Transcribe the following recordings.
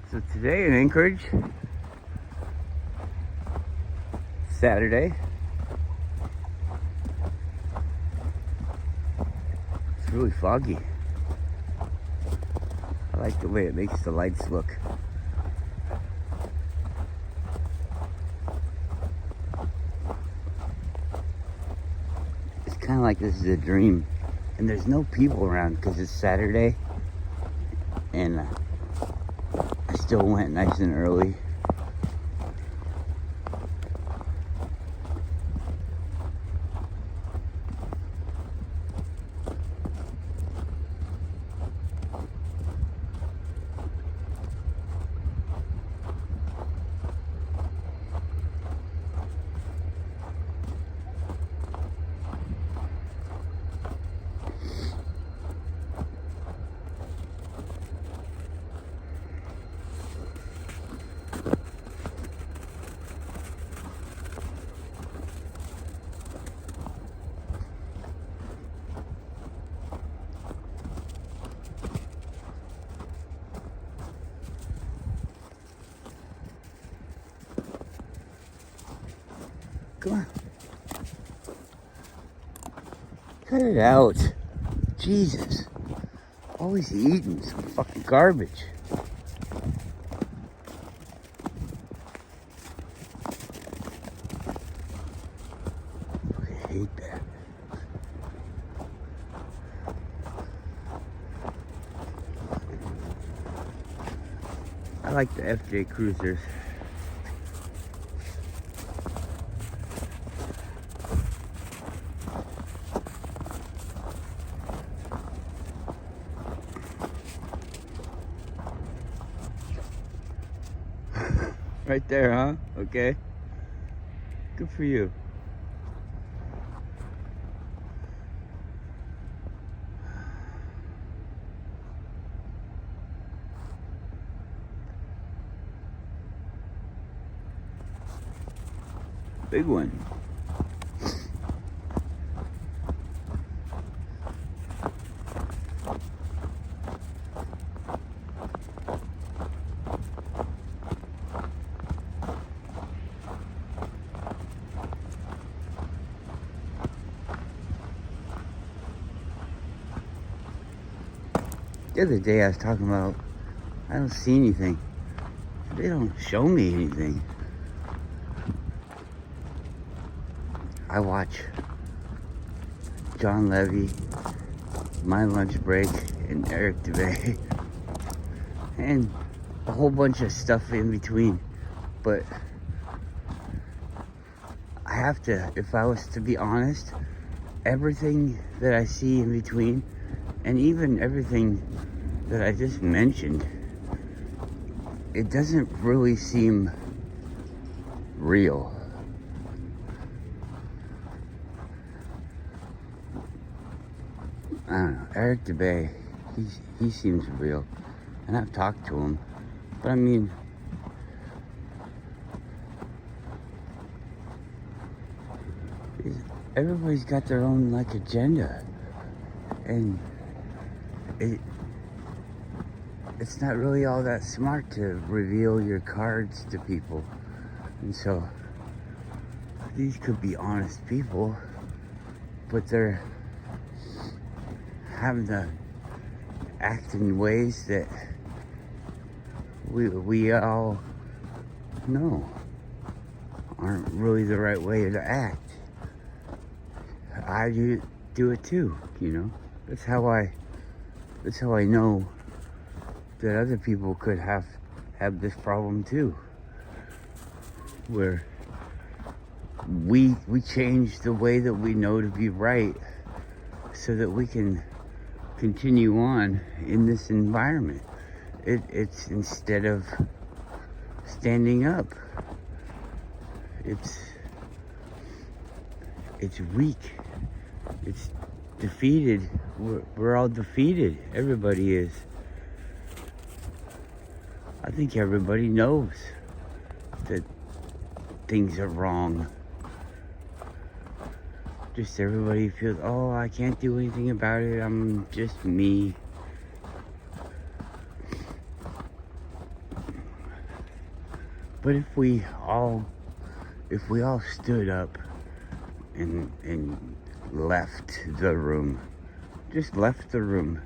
So today in Anchorage, Saturday, it's really foggy. I like the way it makes the lights look. It's kind of like this is a dream. And there's no people around because it's Saturday. And I still went nice and early. Come on. Cut it out. Jesus. Always eating some fucking garbage. I hate that. I like the FJ Cruisers. Right there, huh? Okay. Good for you. Big one. The other day I was talking about, I don't see anything. They don't show me anything. I watch John Levy, My Lunch Break, and Eric DeVay, and a whole bunch of stuff in between. But I have to, if I was to be honest, everything that I see in between, and even everything that I just mentioned, it doesn't really seem real. I don't know, Eric DeVay, he seems real, and I've talked to him, but I mean, everybody's got their own like agenda, and it's not really all that smart to reveal your cards to people. And so these could be honest people, but they're having to act in ways that we all know aren't really the right way to act. I do it too, you know. That's how I know that other people could have this problem too, where we change the way that we know to be right so that we can continue on in this environment. It's instead of standing up, it's weak, it's defeated. We're all defeated. Everybody is. I think everybody knows that things are wrong. Just everybody feels, oh, I can't do anything about it. I'm just me. But if we all stood up and left the room, just left the room,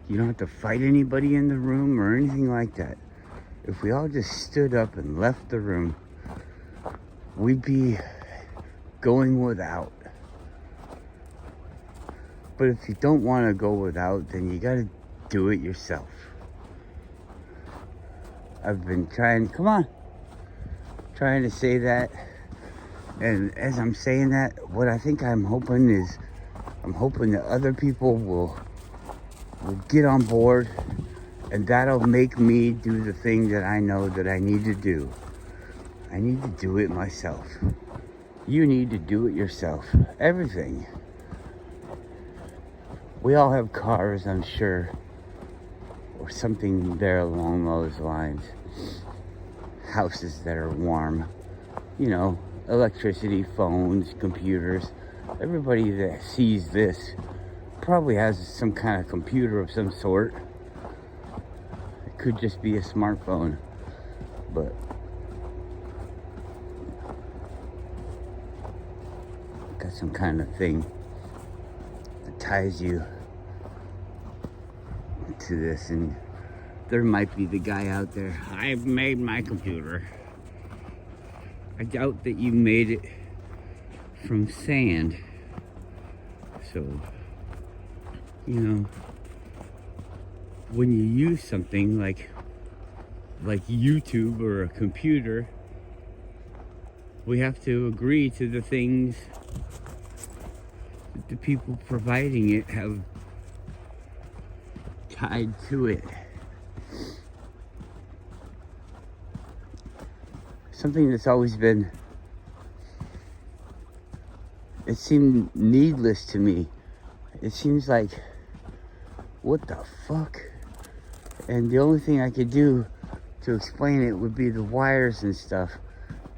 you don't have to fight anybody in the room or anything like that. If we all just stood up and left the room, we'd be going without. But if you don't want to go without, then you got to do it yourself. I've been trying to say that. And as I'm saying that, what I think I'm hoping that other people will get on board, and that'll make me do the thing that I know that I need to do. I need to do it myself. You need to do it yourself. Everything. We all have cars, I'm sure, or something there along those lines. Houses that are warm. You know, electricity, phones, computers. Everybody that sees this probably has some kind of computer of some sort. It could just be a smartphone, but got some kind of thing that ties you to this. And there might be the guy out there, I've made my computer. I doubt that you made it from sand. So, you know, when you use something like YouTube or a computer, we have to agree to the things that the people providing it have tied to it. Something that's always been, it seemed needless to me. It seems like, what the fuck? And the only thing I could do to explain it would be the wires and stuff.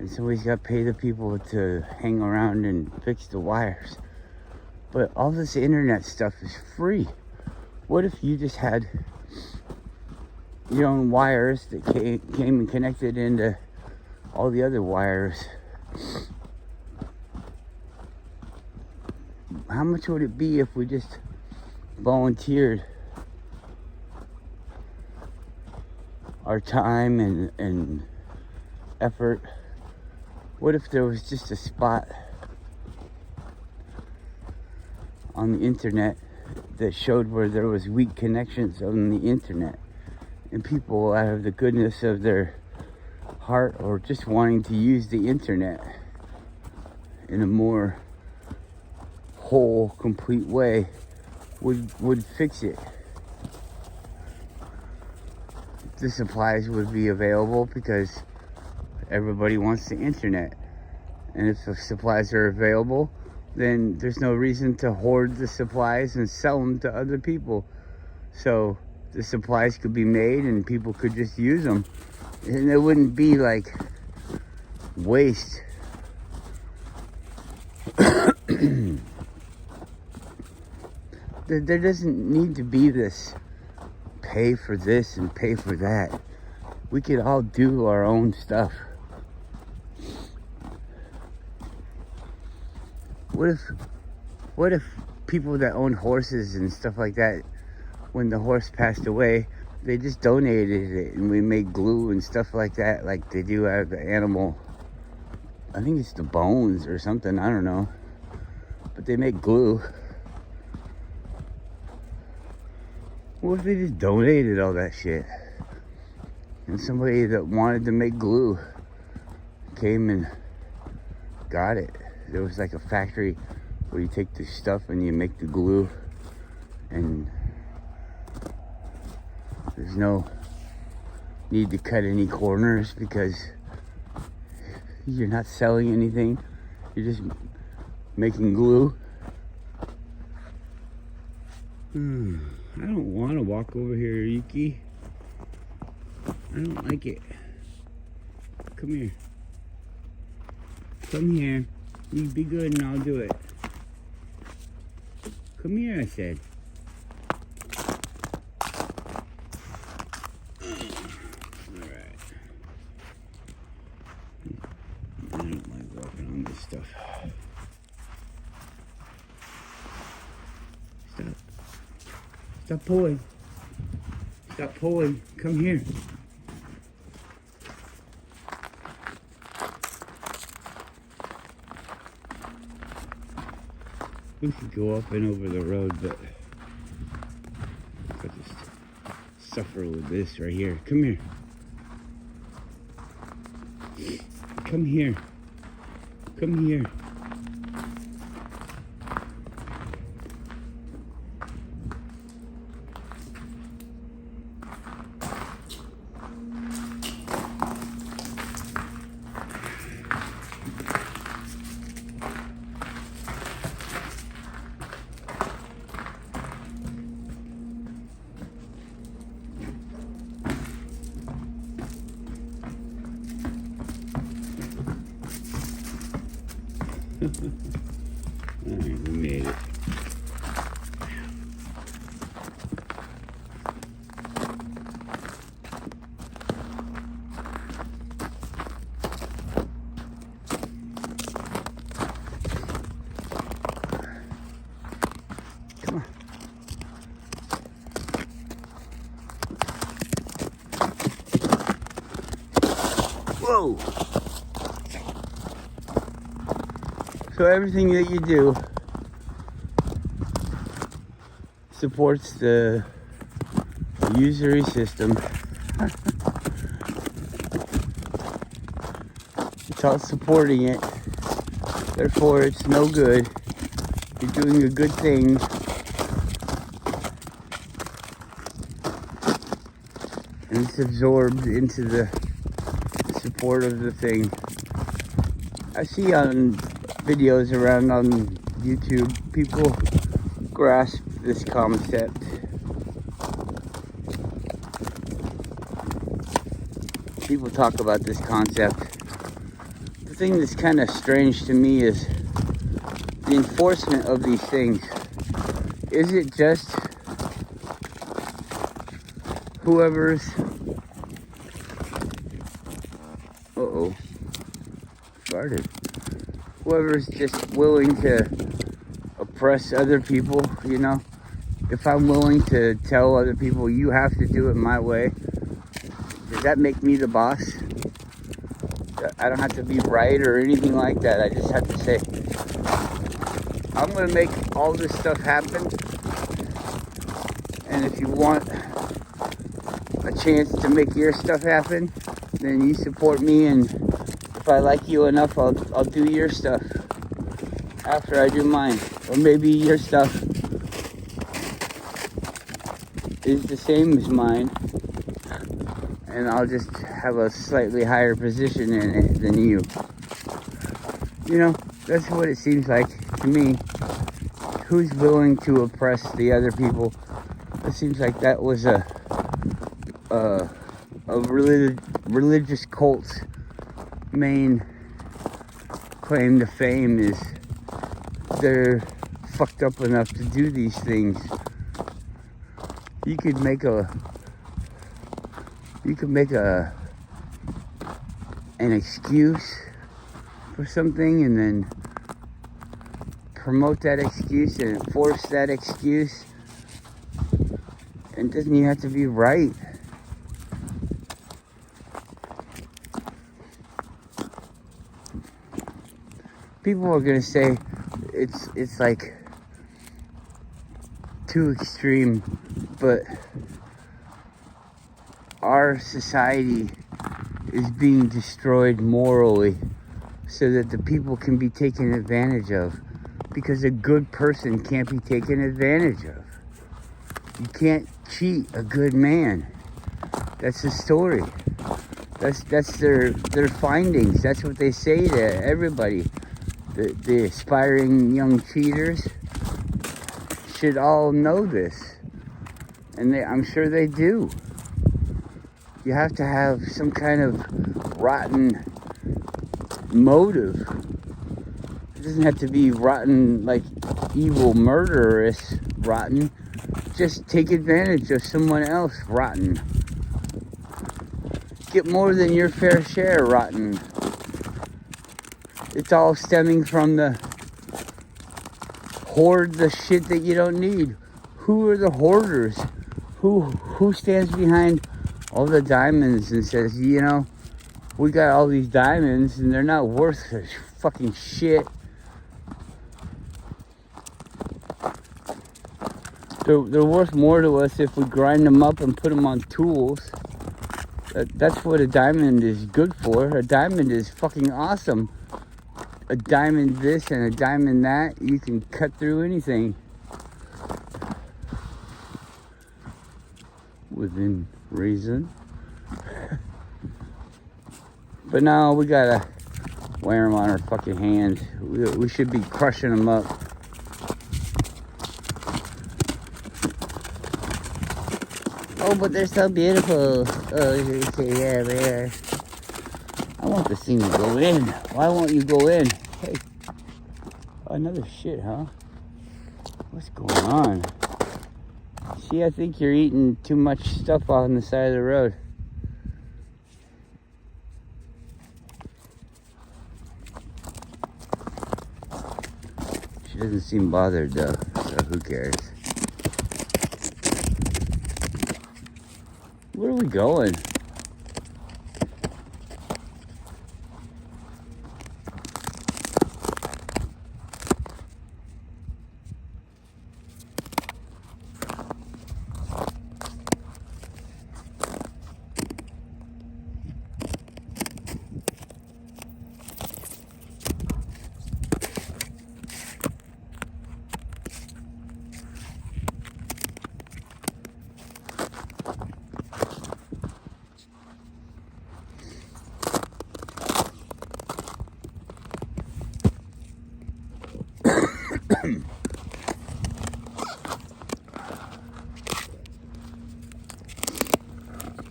And somebody's got to pay the people to hang around and fix the wires. But all this internet stuff is free. What if you just had your own wires that came and connected into all the other wires? How much would it be if we just volunteered our time and effort? What if there was just a spot on the internet that showed where there was weak connections on the internet, and people, out of the goodness of their heart or just wanting to use the internet in a more whole, complete way, would fix it? The supplies would be available because everybody wants the internet. And if the supplies are available, then there's no reason to hoard the supplies and sell them to other people. So the supplies could be made and people could just use them. And it wouldn't be like waste. There doesn't need to be this pay for this and pay for that. We could all do our own stuff. What if people that own horses and stuff like that, when the horse passed away, they just donated it and we made glue and stuff like that, like they do out of the animal. I think it's the bones or something, I don't know. But they make glue. What if they just donated all that shit? And somebody that wanted to make glue came and got it. There was like a factory where you take the stuff and you make the glue, and there's no need to cut any corners because you're not selling anything. You're just making glue. I don't want to walk over here, Yuki. I don't like it. Come here. Come here. You be good and I'll do it. Come here, I said. Alright. Stop pulling. Stop pulling. Come here. We could go up and over the road, but I'll just suffer with this right here. Come here. Come here. Come here. Alright, we made it. Come on. Whoa! So everything that you do supports the usury system. It's all supporting it. Therefore, it's no good. You're doing a good thing. And it's absorbed into the support of the thing. I see on videos around on YouTube, people grasp this concept. People talk about this concept. The thing that's kind of strange to me is the enforcement of these things. Is it just whoever's farted? Whoever's just willing to oppress other people, you know? If I'm willing to tell other people, you have to do it my way, does that make me the boss? I don't have to be right or anything like that. I just have to say, I'm going to make all this stuff happen. And if you want a chance to make your stuff happen, then you support me, and if I like you enough, I'll do your stuff after I do mine. Or maybe your stuff is the same as mine, and I'll just have a slightly higher position in it than you. You know, that's what it seems like to me. Who's willing to oppress the other people? It seems like that was a religious cult's main claim to fame, is they're fucked up enough to do these things. You could make an excuse for something and then promote that excuse and enforce that excuse. And it doesn't even have to be right. People are gonna say it's like too extreme, but our society is being destroyed morally so that the people can be taken advantage of, because a good person can't be taken advantage of. You can't cheat a good man. That's the story. That's their findings. That's what they say to everybody. The aspiring young cheaters should all know this, and I'm sure they do. You have to have some kind of rotten motive. It doesn't have to be rotten, like evil, murderous rotten. Just take advantage of someone else rotten. Get more than your fair share rotten. It's all stemming from the hoard the shit that you don't need. Who are the hoarders? Who stands behind all the diamonds and says, you know, we got all these diamonds and they're not worth fucking shit. They're worth more to us if we grind them up and put them on tools. That's what a diamond is good for. A diamond is fucking awesome. A diamond this and a diamond that, you can cut through anything. Within reason. But now we gotta wear them on our fucking hands. We should be crushing them up. Oh, but they're so beautiful. Oh, okay, yeah, they are. I want this thing to go in. Why won't you go in? Hey, another shit, huh? What's going on? See, I think you're eating too much stuff on the side of the road. She doesn't seem bothered though, so who cares? Where are we going?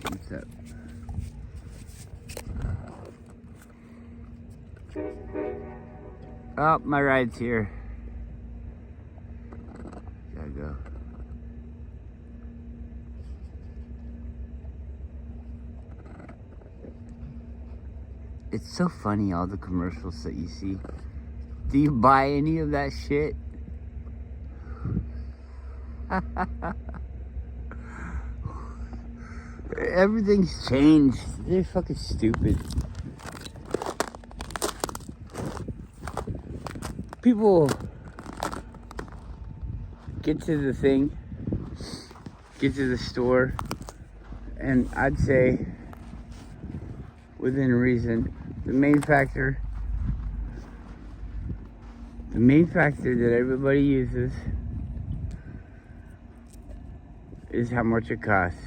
What's up? Oh, my ride's here. Gotta go. It's so funny, all the commercials that you see. Do you buy any of that shit? Everything's changed. They're fucking stupid. People get to the thing, get to the store, and I'd say, within reason, the main factor that everybody uses is how much it costs,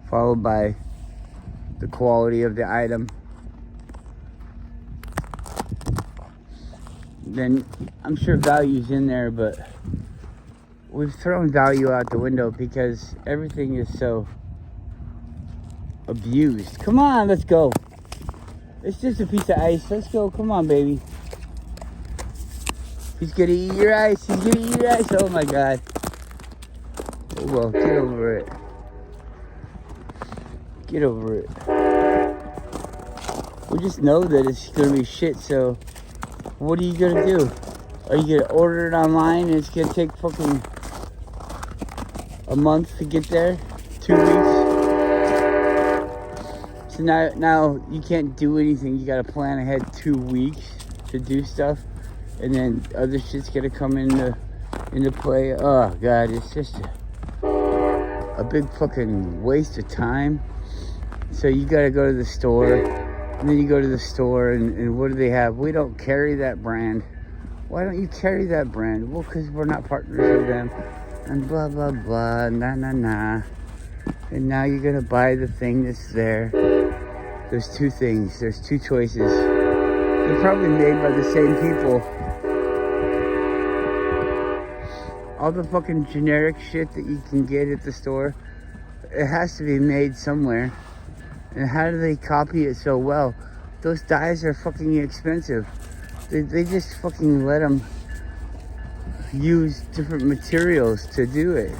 followed by the quality of the item. Then I'm sure value's in there, but we've thrown value out the window because everything is so abused. Come on, let's go. It's just a piece of ice. Let's go. Come on, baby. He's gonna eat your ice. He's gonna eat your ice. Oh my god. Oh well, get over it. Get over it. We just know that it's gonna be shit, so what are you gonna do? Are you gonna order it online and it's gonna take fucking a month to get there? 2 weeks? So now you can't do anything. You gotta plan ahead 2 weeks to do stuff, and then other shit's gonna come into play. Oh god, it's just a big fucking waste of time. So you gotta go to the store, and then you go to the store, and what do they have? We don't carry that brand. Why don't you carry that brand? Well, because we're not partners with them, and blah blah blah, nah. And now you're gonna buy the thing that's there. There's two things. There's two choices. They're probably made by the same people. All the fucking generic shit that you can get at the store, it has to be made somewhere. And how do they copy it so well? Those dyes are fucking expensive. They just fucking let them use different materials to do it.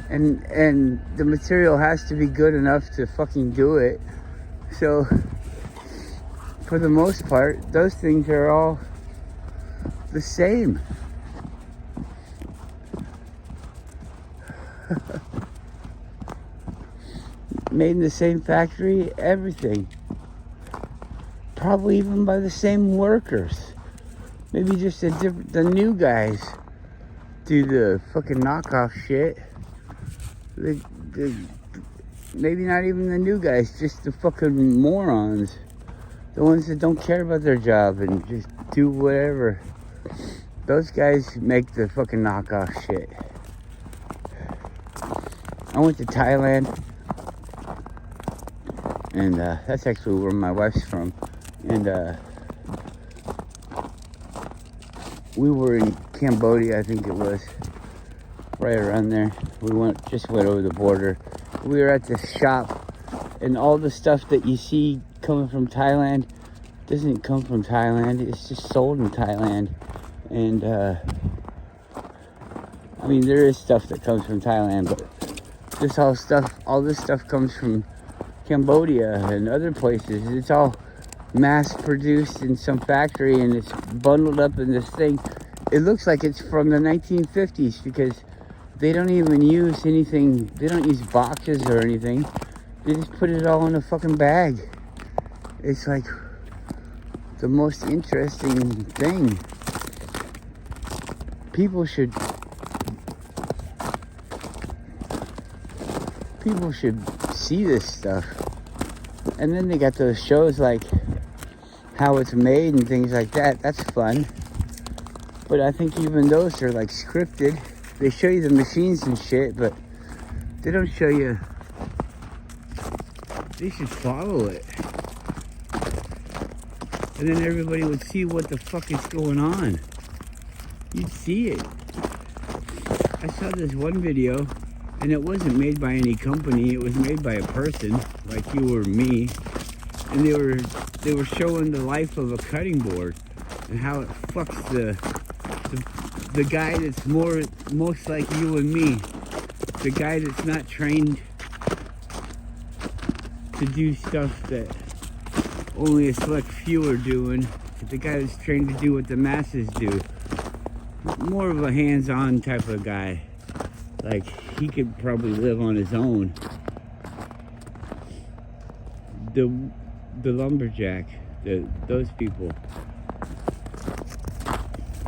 And the material has to be good enough to fucking do it. So, for the most part, those things are all the same. Made in the same factory, everything. Probably even by the same workers. Maybe just the new guys do the fucking knockoff shit. Maybe not even the new guys, just the fucking morons. The ones that don't care about their job and just do whatever. Those guys make the fucking knockoff shit. I went to Thailand, and that's actually where my wife's from. And we were in Cambodia, I think it was, right around there. We just went over the border. We were at this shop, and all the stuff that you see coming from Thailand doesn't come from Thailand. It's just sold in Thailand. And I mean, there is stuff that comes from Thailand, but all this stuff comes from Cambodia and other places. It's all mass produced in some factory, and it's bundled up in this thing. It looks like it's from the 1950s because they don't even use anything. They don't use boxes or anything. They just put it all in a fucking bag. It's like the most interesting thing. People should see this stuff. And then they got those shows like how it's made and things like that. That's fun. But I think even those are like scripted. They show you the machines and shit, but they don't show you. They should follow it. And then everybody would see what the fuck is going on. You'd see it. I saw this one video, and it wasn't made by any company. It was made by a person like you or me, and they were showing the life of a cutting board and how it fucks the guy that's most like you and me, the guy that's not trained to do stuff that only a select few are doing, the guy that's trained to do what the masses do. More of a hands-on type of guy. Like, he could probably live on his own. The lumberjack, those people.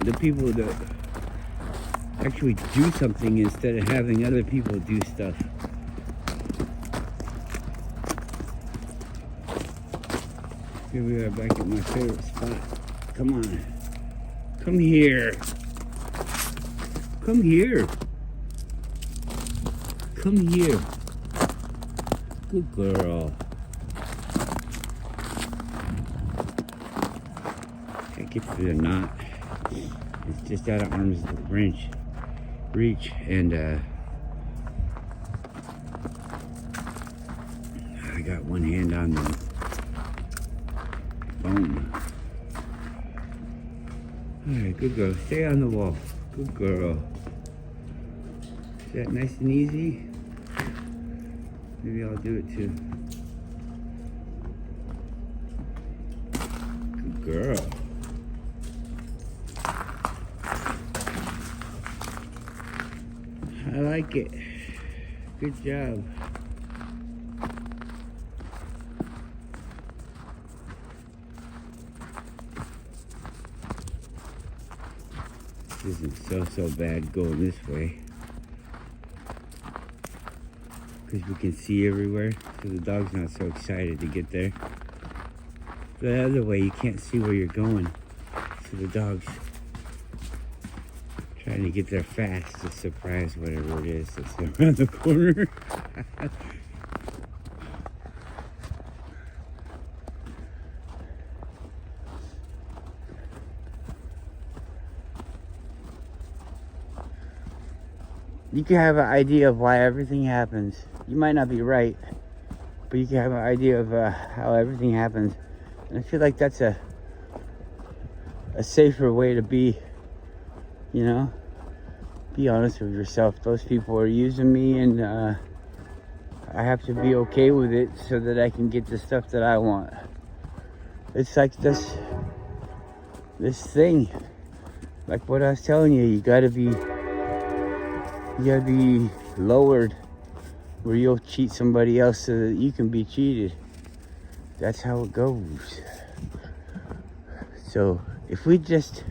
The people that actually do something instead of having other people do stuff. Here we are back at my favorite spot. Come on. Come here. Come here. Come here. Good girl. Can't get through the knot. It's just out of arm's reach, and I got one hand on the phone. Alright, good girl. Stay on the wall. Good girl. Is that nice and easy? Maybe I'll do it too. Good girl. I like it. Good job. This isn't so bad going this way, because we can see everywhere, so the dog's not so excited to get there. The other way, you can't see where you're going, so the dog's trying to get there fast to surprise whatever it is that's around the corner. You can have an idea of why everything happens. You might not be right, but you can have an idea of how everything happens. And I feel like that's a safer way to be, you know? Be honest with yourself. Those people are using me, and I have to be okay with it so that I can get the stuff that I want. It's like this thing. Like what I was telling you, you gotta be lowered where you'll cheat somebody else so that you can be cheated. That's how it goes. So if we just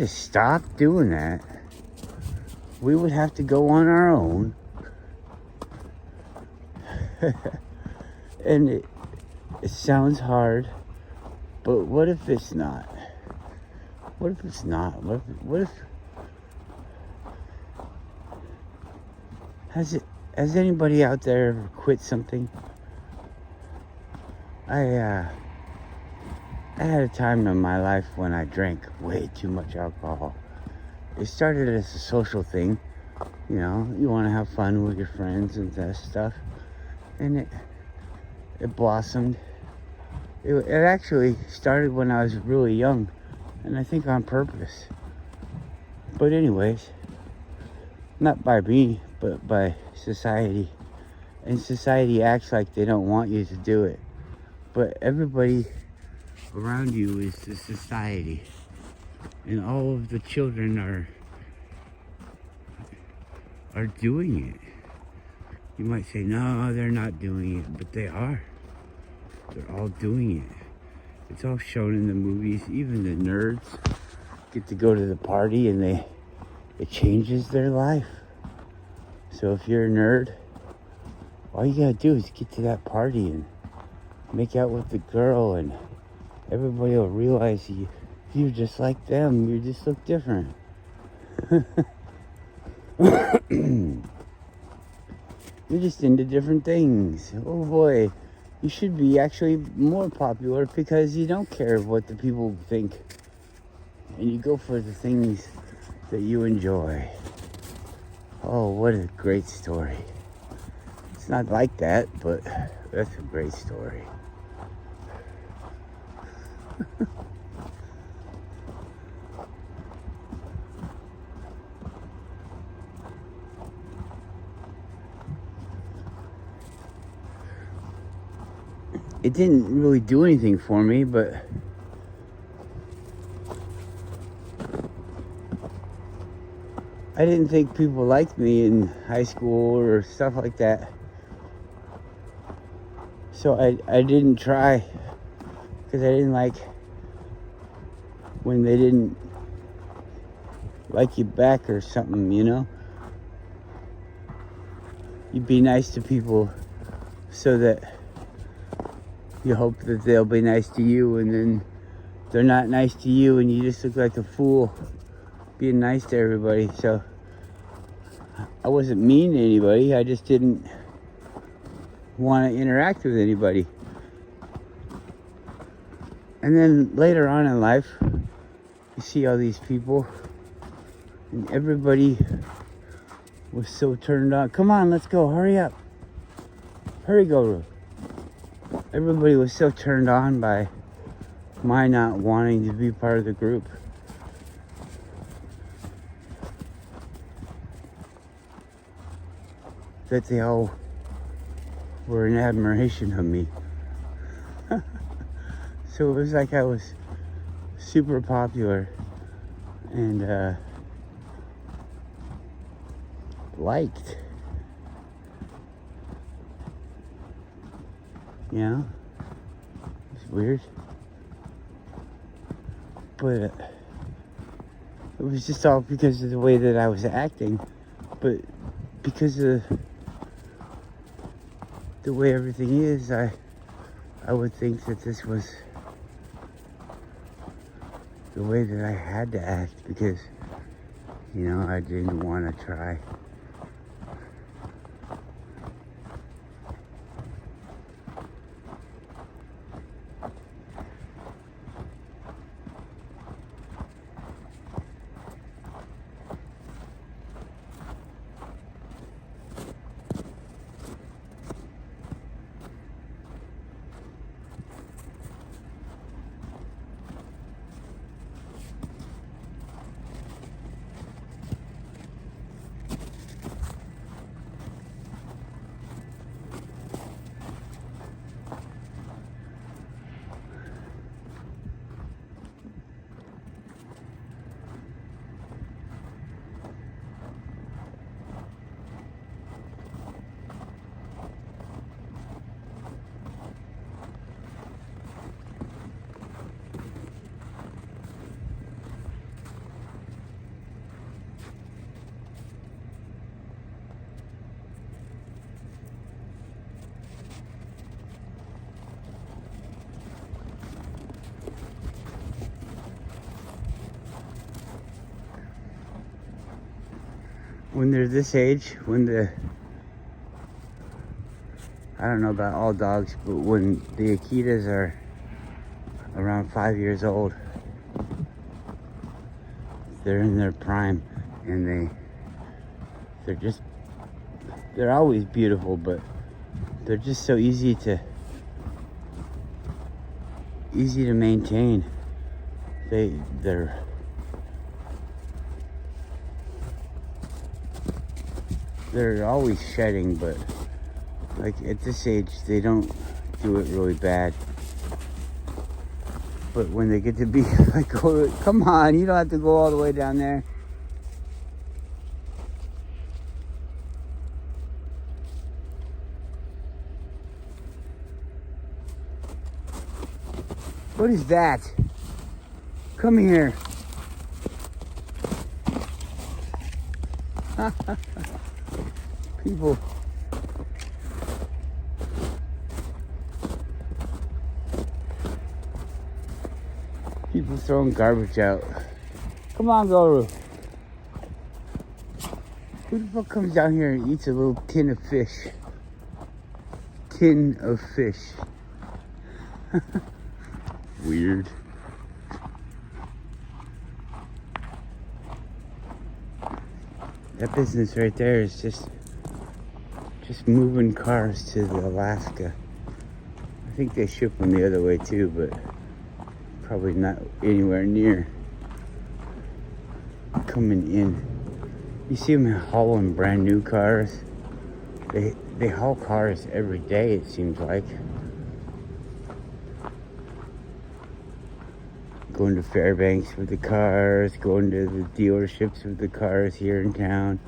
stop doing that, we would have to go on our own. And it sounds hard, but what if it's not? What if it's not? What if has anybody out there ever quit something? I had a time in my life when I drank way too much alcohol. It started as a social thing, you know, you want to have fun with your friends and that stuff, and it blossomed. It actually started when I was really young, and I think on purpose. But anyways, not by me, but by society. And society acts like they don't want you to do it. But everybody around you is the society. And all of the children are doing it. You might say, no, they're not doing it, but they are. They're all doing it. It's all shown in the movies. Even the nerds get to go to the party and it changes their life. So if you're a nerd, all you gotta do is get to that party and make out with the girl, and everybody will realize you're just like them. You just look different. You're just into different things. Oh boy, you should be actually more popular because you don't care what the people think. And you go for the things that you enjoy. Oh, what a great story. It's not like that, but that's a great story. It didn't really do anything for me, but I didn't think people liked me in high school or stuff like that. So I didn't try, because I didn't like when they didn't like you back or something, you know? You be nice to people so that you hope that they'll be nice to you, and then they're not nice to you and you just look like a fool being nice to everybody. So I wasn't mean to anybody, I just didn't want to interact with anybody. And then later on in life, you see all these people, and everybody was so turned on. Come on, let's go, hurry up. Hurry, go. Everybody was so turned on by my not wanting to be part of the group. That they all were in admiration of me. So it was like I was super popular and liked. You know? It's weird. But it was just all because of the way that I was acting. But because of the way everything is, I would think that this was the way that I had to act, because, you know, I didn't want to try. when they're this age, I don't know about all dogs, but when the Akitas are around 5 years old, they're in their prime, and they're always beautiful, but they're just so easy to maintain. They're always shedding, but like at this age they don't do it really bad. But when they get to be like, oh, come on, you don't have to go all the way down there. What is that? Come here. People. People throwing garbage out. Come on, Guru. Who the fuck comes down here and eats a little tin of fish? Tin of fish. Weird. That business right there is just moving cars to Alaska. I think they ship them the other way too, but probably not anywhere near coming in. You see them hauling brand new cars. They haul cars every day, it seems like. Going to Fairbanks with the cars, going to the dealerships with the cars here in town.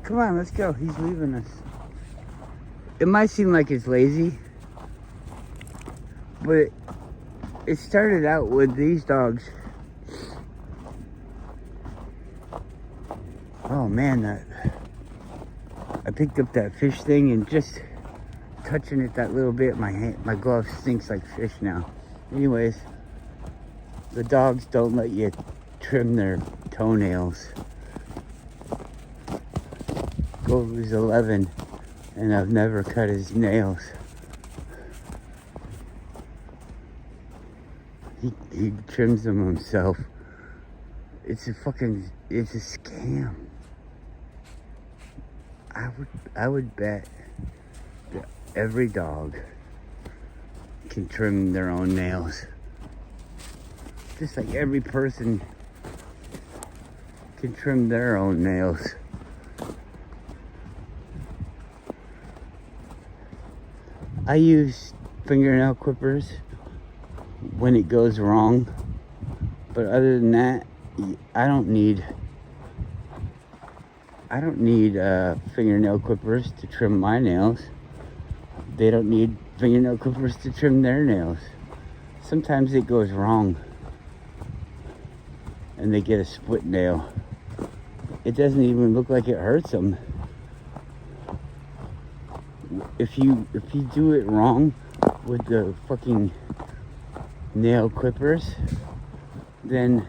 Come on, let's go. He's leaving us. It might seem like it's lazy, but it started out with these dogs. Oh man, I picked up that fish thing and just touching it that little bit, my glove stinks like fish now. Anyways, the dogs don't let you trim their toenails. Goldie's 11, and I've never cut his nails. He trims them himself. It's a scam. I would bet that every dog can trim their own nails. Just like every person can trim their own nails. I use fingernail clippers when it goes wrong, but other than that, I don't need fingernail clippers to trim my nails. They don't need fingernail clippers to trim their nails. Sometimes it goes wrong and they get a split nail. It doesn't even look like it hurts them. If you do it wrong with the fucking nail clippers, then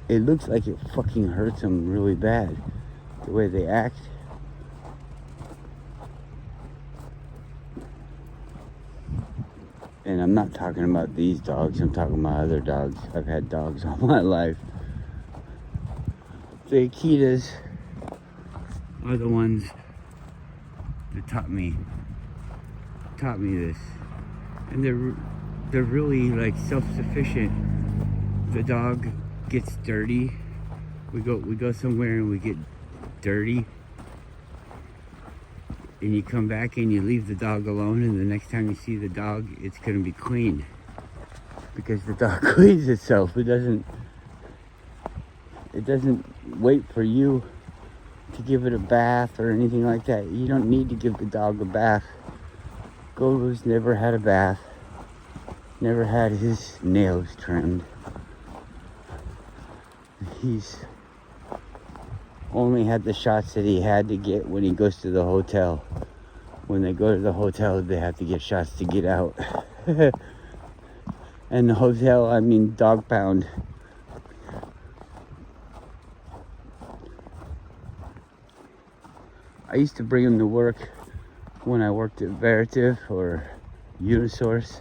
it looks like it fucking hurts them really bad, the way they act. And I'm not talking about these dogs, I'm talking about other dogs. I've had dogs all my life. The Akitas are the ones that taught me this, and they're really like self-sufficient. The dog gets dirty, we go somewhere and we get dirty, and you come back and you leave the dog alone, and the next time you see the dog, it's gonna be clean. because the dog cleans itself. It doesn't wait for you to give it a bath or anything like that. You don't need to give the dog a bath. Goldblum's never had a bath, never had his nails trimmed. He's only had the shots that he had to get when he goes to the hotel. When they go to the hotel, they have to get shots to get out. And the hotel, I mean dog pound. I used to bring him to work when I worked at Veritiv or Unisource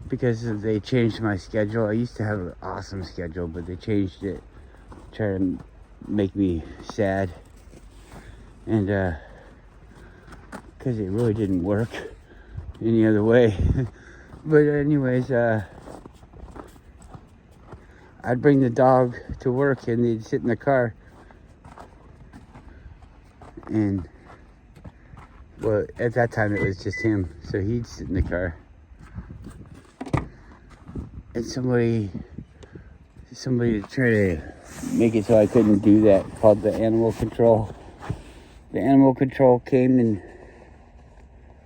because they changed my schedule. I used to have an awesome schedule, but they changed it, trying to make me sad. And because it really didn't work any other way. But anyways, I'd bring the dog to work and they'd sit in the car. And well, at that time it was just him, so he'd sit in the car. And somebody tried to make it so I couldn't do that, called the animal control. The animal control came and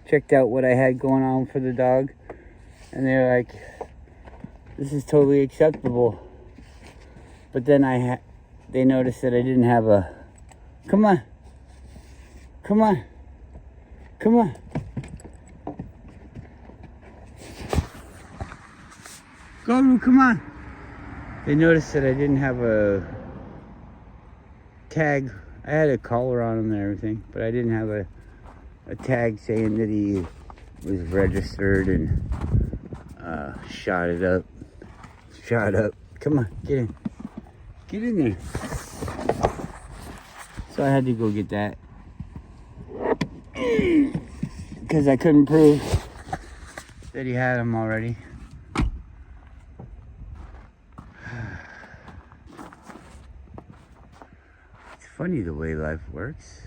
checked out what I had going on for the dog, and they're like, this is totally acceptable. But then they noticed that I didn't have a, come on, Go, come on. They noticed that I didn't have a tag. I had a collar on him and everything, but I didn't have a tag saying that he was registered and shot up. Come on, get in there. So I had to go get that because I couldn't prove that he had him already. It's funny the way life works.